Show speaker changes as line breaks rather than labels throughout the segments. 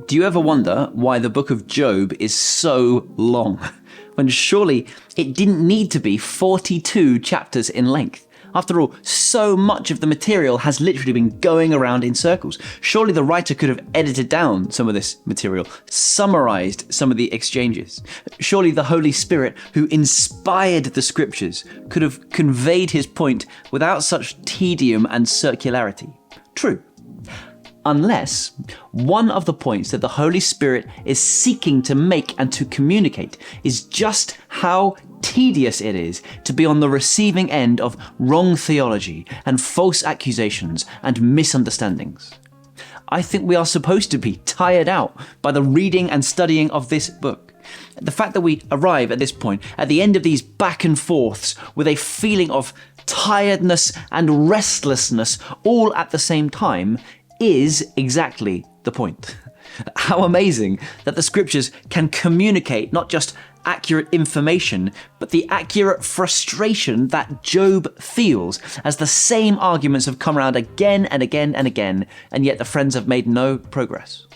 Do you ever wonder why the book of Job is so long? When surely it didn't need to be 42 chapters in length. After all, so much of the material has literally been going around in circles. Surely the writer could have edited down some of this material, summarized some of the exchanges. Surely the Holy Spirit, who inspired the scriptures, could have conveyed his point without such tedium and circularity. True. Unless one of the points that the Holy Spirit is seeking to make and to communicate is just how tedious it is to be on the receiving end of wrong theology and false accusations and misunderstandings. I think we are supposed to be tired out by the reading and studying of this book. The fact that we arrive at this point, at the end of these back and forths, with a feeling of tiredness and restlessness all at the same time, is exactly the point. How amazing that the scriptures can communicate not just accurate information, but the accurate frustration that Job feels as the same arguments have come around again and again and again, and yet the friends have made no progress.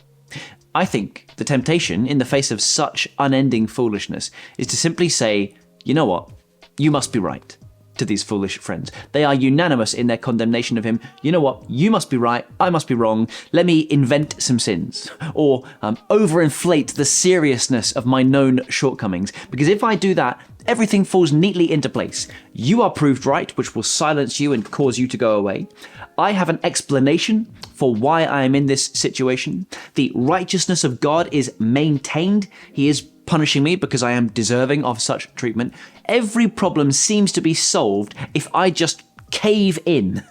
I think the temptation in the face of such unending foolishness is to simply say, you know what, you must be right. To these foolish friends. They are unanimous in their condemnation of him. You know what? You must be right. I must be wrong. Let me invent some sins or overinflate the seriousness of my known shortcomings. Because if I do that, everything falls neatly into place. You are proved right, which will silence you and cause you to go away. I have an explanation for why I am in this situation. The righteousness of God is maintained. He is punishing me because I am deserving of such treatment. Every problem seems to be solved if I just cave in.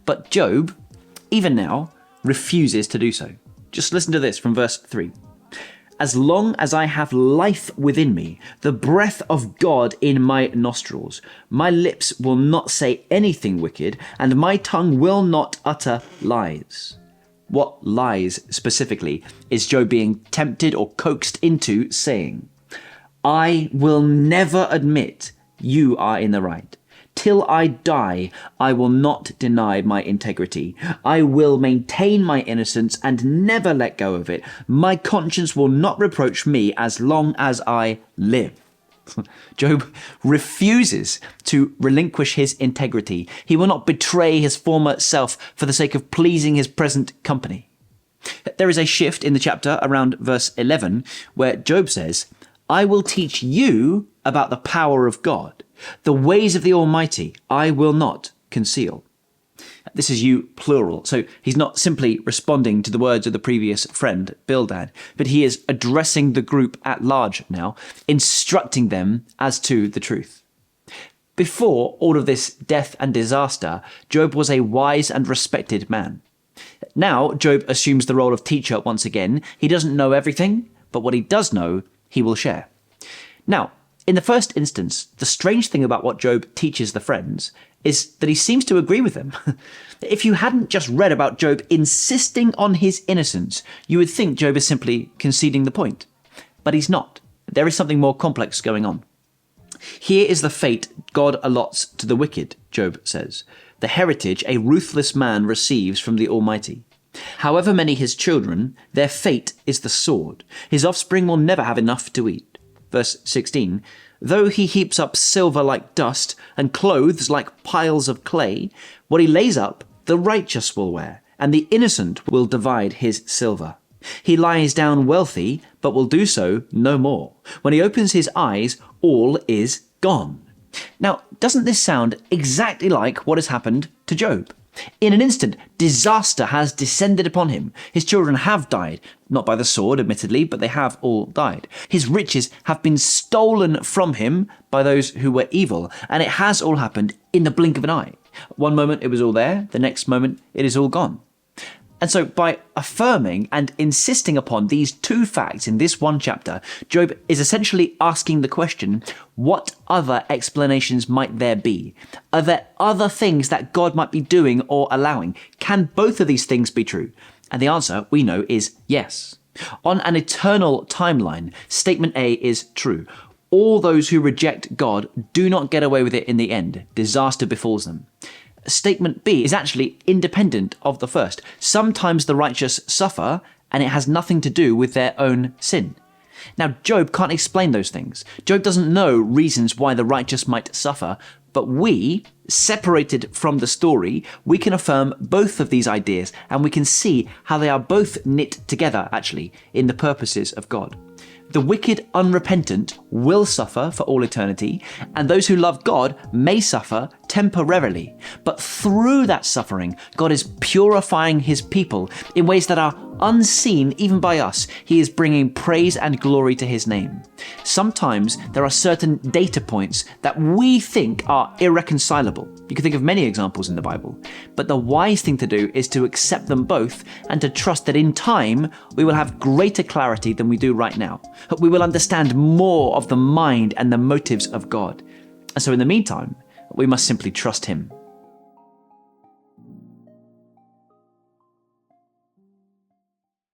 But Job, even now, refuses to do so. Just listen to this from verse 3. As long as I have life within me, the breath of God in my nostrils, my lips will not say anything wicked, and my tongue will not utter lies. What lies specifically is Job being tempted or coaxed into saying? I will never admit you are in the right. Till I die, I will not deny my integrity. I will maintain my innocence and never let go of it. My conscience will not reproach me as long as I live. Job refuses to relinquish his integrity. He will not betray his former self for the sake of pleasing his present company. There is a shift in the chapter around verse 11 where Job says, I will teach you about the power of God. The ways of the Almighty I will not conceal. This is you plural, so he's not simply responding to the words of the previous friend, Bildad, but he is addressing the group at large now, instructing them as to the truth. Before all of this death and disaster, Job was a wise and respected man. Now, Job assumes the role of teacher once again. He doesn't know everything, but what he does know, he will share. Now, in the first instance, the strange thing about what Job teaches the friends is that he seems to agree with them. If you hadn't just read about Job insisting on his innocence, you would think Job is simply conceding the point. But he's not. There is something more complex going on. Here is the fate God allots to the wicked, Job says. The heritage a ruthless man receives from the Almighty. However many his children, their fate is the sword. His offspring will never have enough to eat. Verse 16, though he heaps up silver like dust and clothes like piles of clay, what he lays up, the righteous will wear, and the innocent will divide his silver. He lies down wealthy, but will do so no more. When he opens his eyes, all is gone. Now, doesn't this sound exactly like what has happened to Job? In an instant, disaster has descended upon him. His children have died, not by the sword, admittedly, but they have all died. His riches have been stolen from him by those who were evil, and it has all happened in the blink of an eye. One moment it was all there, the next moment it is all gone. And so by affirming and insisting upon these two facts in this one chapter, Job is essentially asking the question, what other explanations might there be? Are there other things that God might be doing or allowing? Can both of these things be true? And the answer, we know, is yes. On an eternal timeline, statement A is true. All those who reject God do not get away with it in the end. Disaster befalls them. Statement B is actually independent of the first. Sometimes the righteous suffer, and it has nothing to do with their own sin. Now, Job can't explain those things. Job doesn't know reasons why the righteous might suffer, but we, separated from the story, we can affirm both of these ideas, and we can see how they are both knit together, actually, in the purposes of God. The wicked, unrepentant will suffer for all eternity, and those who love God may suffer temporarily. But through that suffering, God is purifying his people in ways that are unseen even by us. He is bringing praise and glory to his name. Sometimes there are certain data points that we think are irreconcilable. You can think of many examples in the Bible, but the wise thing to do is to accept them both and to trust that in time we will have greater clarity than we do right now. We will understand more of the mind and the motives of God. And so in the meantime, we must simply trust him.